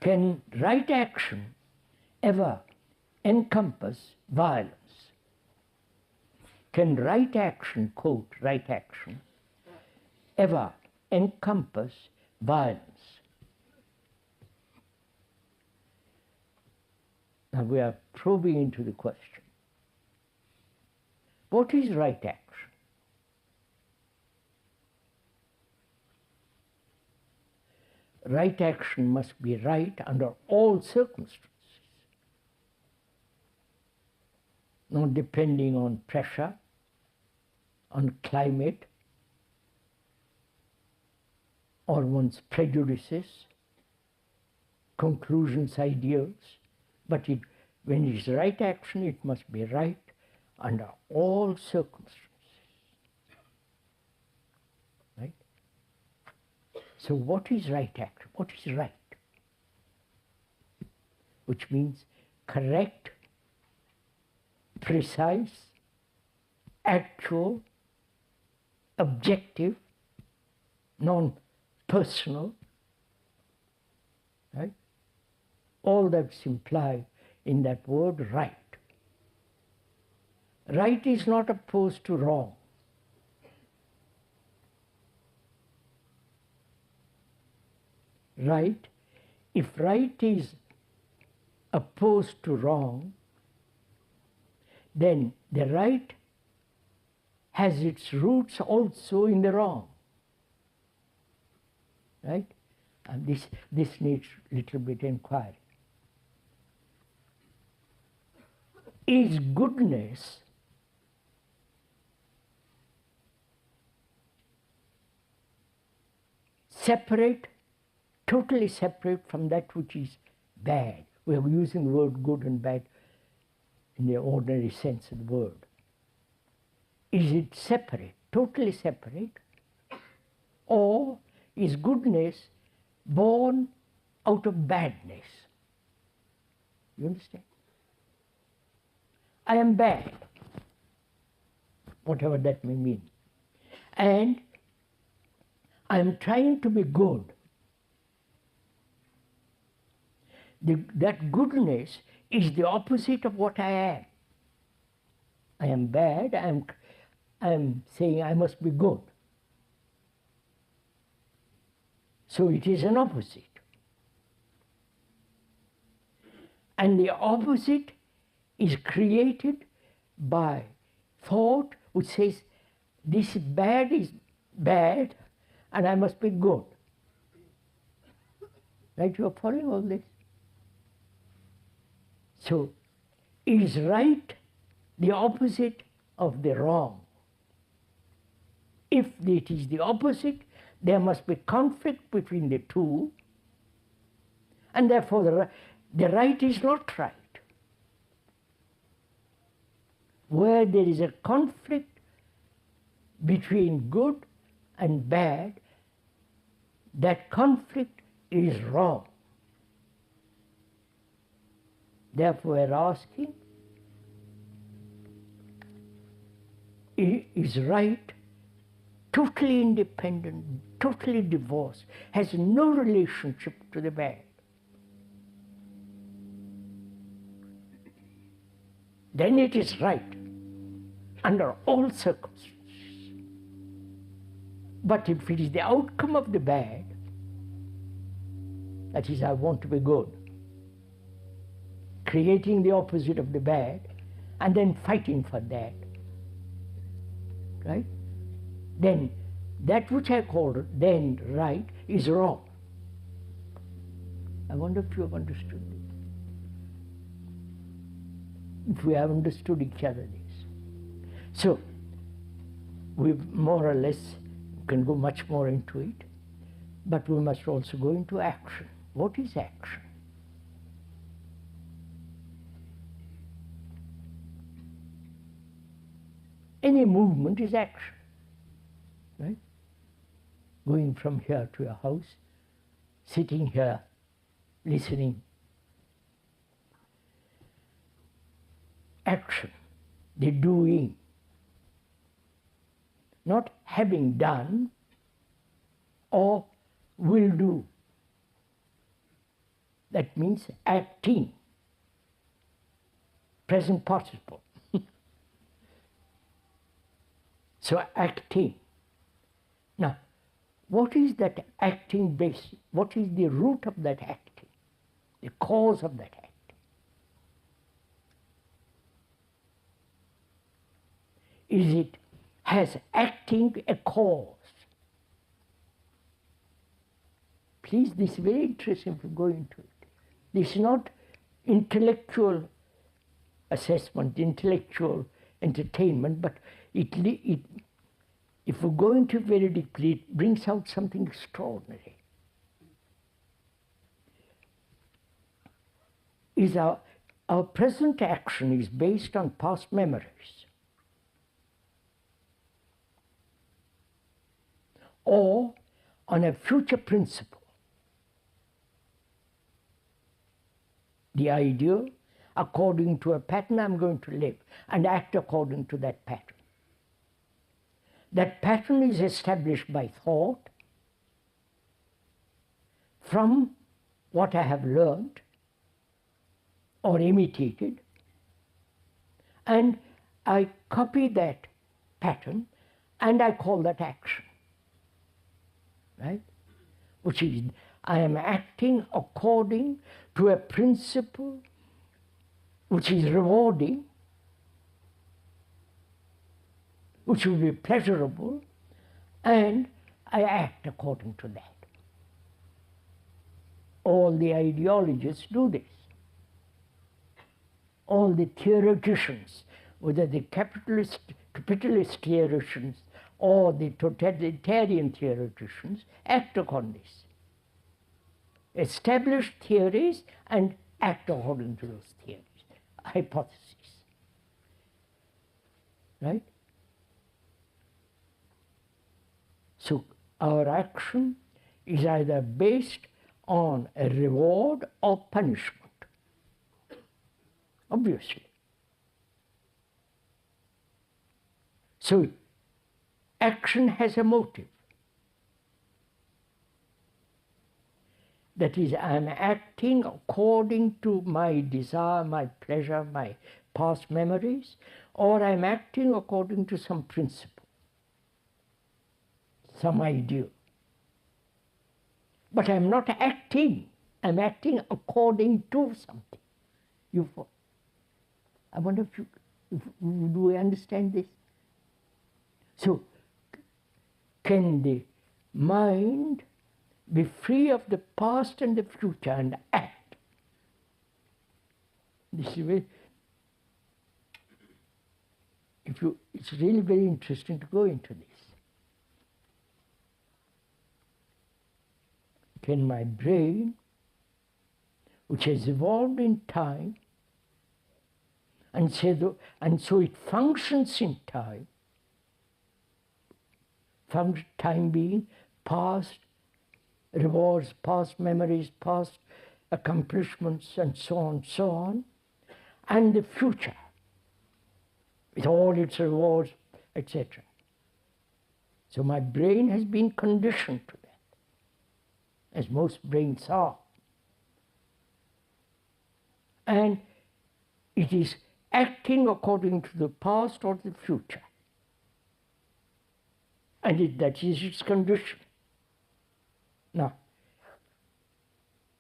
Can right action ever encompass violence? Can right action, quote, right action, ever encompass violence? Now we are probing into the question. What is right action? Right action must be right under all circumstances, not depending on pressure, on climate, or one's prejudices, conclusions, ideals. But when it is right action, it must be right under all circumstances. Right? So what is right action? What is right? Which means correct, precise, actual, objective, non-personal, right? All that's implied in that word right. Right is not opposed to wrong. Right, if right is opposed to wrong, then the right has its roots also in the wrong. Right? And this needs a little bit inquiry. Is goodness separate, totally separate from that which is bad? We are using the word good and bad in the ordinary sense of the word. Is it separate, totally separate? Or is goodness born out of badness? You understand? I am bad, whatever that may mean. And I am trying to be good. That goodness is the opposite of what I am. I am bad, I am saying I must be good. So it is an opposite. And the opposite is created by thought which says this bad is bad and I must be good. Right? You are following all this? So, is right the opposite of the wrong? If it is the opposite, there must be conflict between the two, and therefore the right is not right. Where there is a conflict between good and bad, that conflict is wrong. Therefore, we are asking, is right totally independent, totally divorced, has no relationship to the bad? Then it is right under all circumstances. But if it is the outcome of the bad, that is, I want to be good, creating the opposite of the bad, and then fighting for that, right? Then that which I call then right is wrong. I wonder if you have understood this. If we have understood each other this. So, we more or less can go much more into it, but we must also go into action. What is action? Any movement is action, right? Going from here to your house, sitting here, listening. Action, the doing, not having done or will do. That means acting, present participle. So acting. Now, what is that acting base? What is the root of that acting? The cause of that acting? Has acting a cause? Please, this is very interesting if you go into it. This is not intellectual assessment, intellectual entertainment, but if we go into it very deeply, it brings out something extraordinary. Our present action is based on past memories, or on a future principle. The idea, according to a pattern, I'm going to live and act according to that pattern. That pattern is established by thought from what I have learned or imitated, and I copy that pattern and I call that action, right? Which is, I am acting according to a principle which is rewarding, which will be pleasurable, and I act according to that. All the ideologists do this. All the theoreticians, whether the capitalist theoreticians or the totalitarian theoreticians, act upon this. Establish theories and act according to those theories, hypotheses, right? So our action is either based on a reward or punishment, obviously. So action has a motive. That is, I am acting according to my desire, my pleasure, my past memories, or I am acting according to some principle, some ideal. But I am not acting, I am acting according to something. I wonder do we understand this? So, can the mind be free of the past and the future and act? This is very, it's really very interesting to go into this. Can my brain, which has evolved in time, and so it functions in time, time being past rewards, past memories, past accomplishments, and so on, and the future, with all its rewards, etc. So my brain has been conditioned to that, as most brains are. And it is acting according to the past or the future. And that is its condition. Now,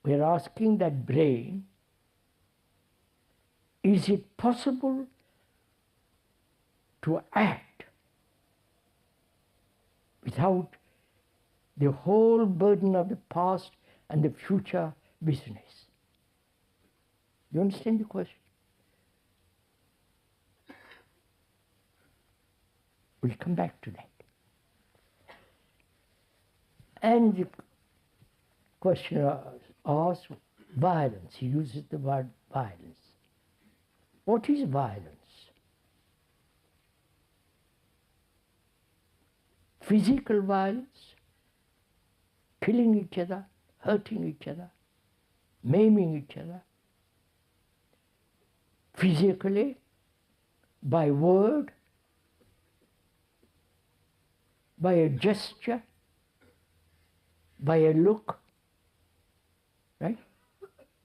we are asking that brain, is it possible to act without the whole burden of the past and the future business? You understand the question? We'll come back to that. And the questioner asks violence. He uses the word violence. What is violence? Physical violence, killing each other, hurting each other, maiming each other. Physically, by word, by a gesture, by a look, right?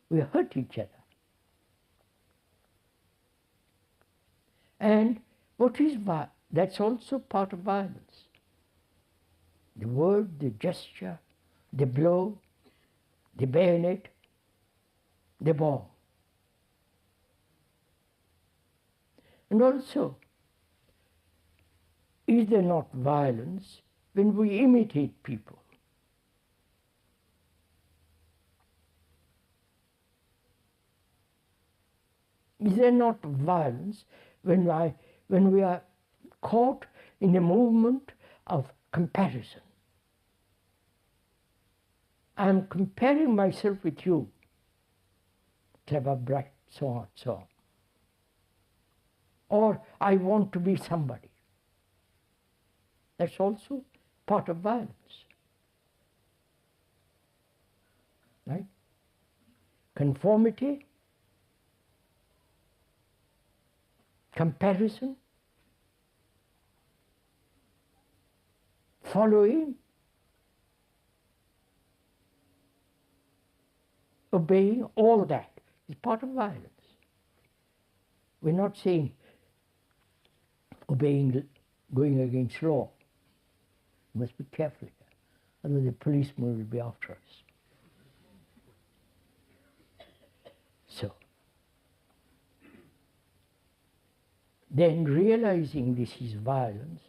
We hurt each other. And what is violence? That's also part of violence. The word, the gesture, the blow, the bayonet, the bomb. And also, is there not violence when we imitate people? Is there not violence when we are caught in a movement of comparison? I am comparing myself with you, clever, bright, so on, so on. Or I want to be somebody. That's also part of violence. Right? Conformity, comparison, following, obeying, all that is part of violence. We're not saying obeying, going against law. We must be careful here, otherwise the policeman will be after us. So, then realizing this is violence,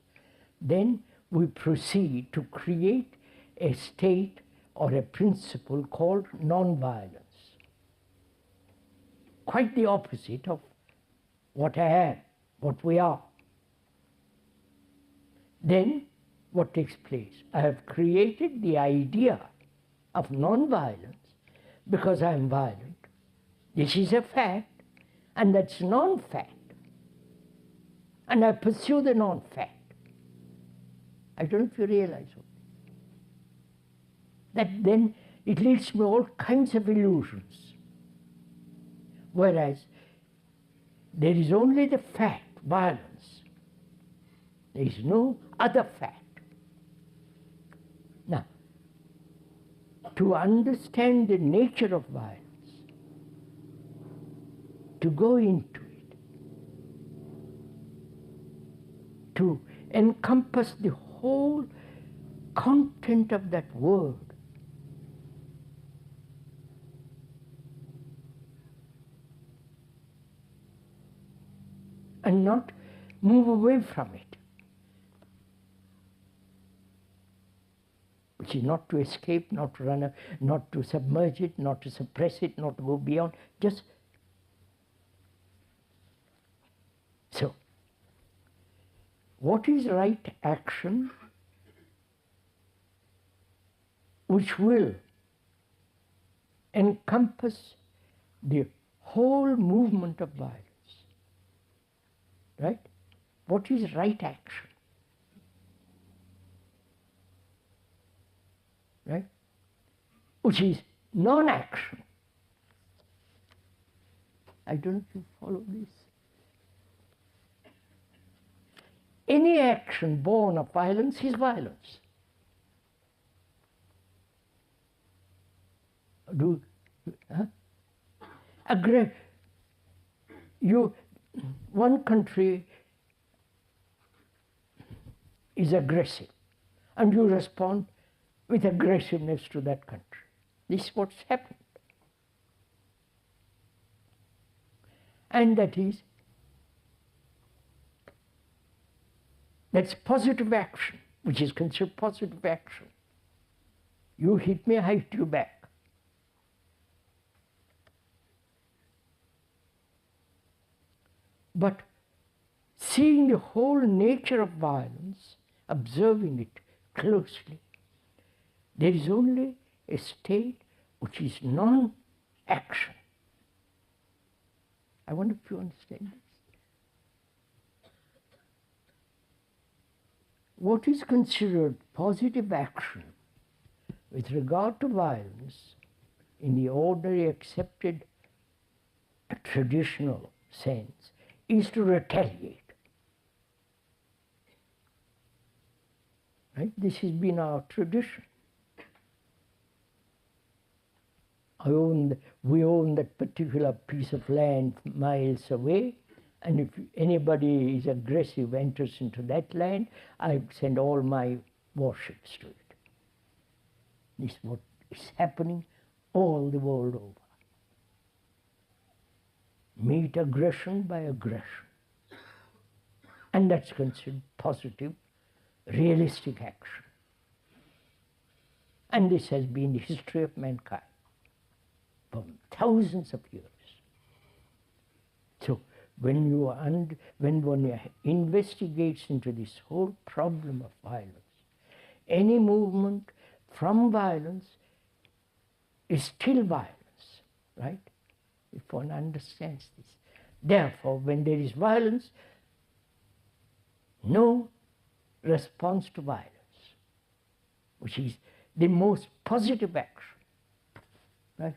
then we proceed to create a state or a principle called non-violence. Quite the opposite of what I am, what we are. Then what takes place? I have created the idea of non-violence because I am violent. This is a fact, and that's non-fact. And I pursue the non-fact. I don't know if you realize what. That then it leads me all kinds of illusions. Whereas there is only the fact, violence. There is no other fact. Now, to understand the nature of violence, to go into it, to encompass the whole content of that word, and not move away from it, which is not to escape, not to run, not to submerge it, not to suppress it, not to go beyond, just so. What is right action which will encompass the whole movement of violence? Right? What is right action? Right? Which is non-action. I don't know if you follow this. Any action born of violence is violence. One country is aggressive, and you respond with aggressiveness to that country. This is what's happened. And that's positive action, which is considered positive action. You hit me, I hit you back. But seeing the whole nature of violence, observing it closely, there is only a state which is non-action. I wonder if you understand this. What is considered positive action with regard to violence in the ordinary accepted traditional sense is to retaliate. Right? This has been our tradition. we own that particular piece of land miles away, and if anybody is aggressive, enters into that land, I send all my warships to it. This is what is happening all the world over. Meet aggression by aggression. And that's considered positive, realistic action. And this has been the history of mankind for thousands of years. So when one investigates into this whole problem of violence, any movement from violence is still violence, right? If one understands this. Therefore, when there is violence, no response to violence, which is the most positive action, right?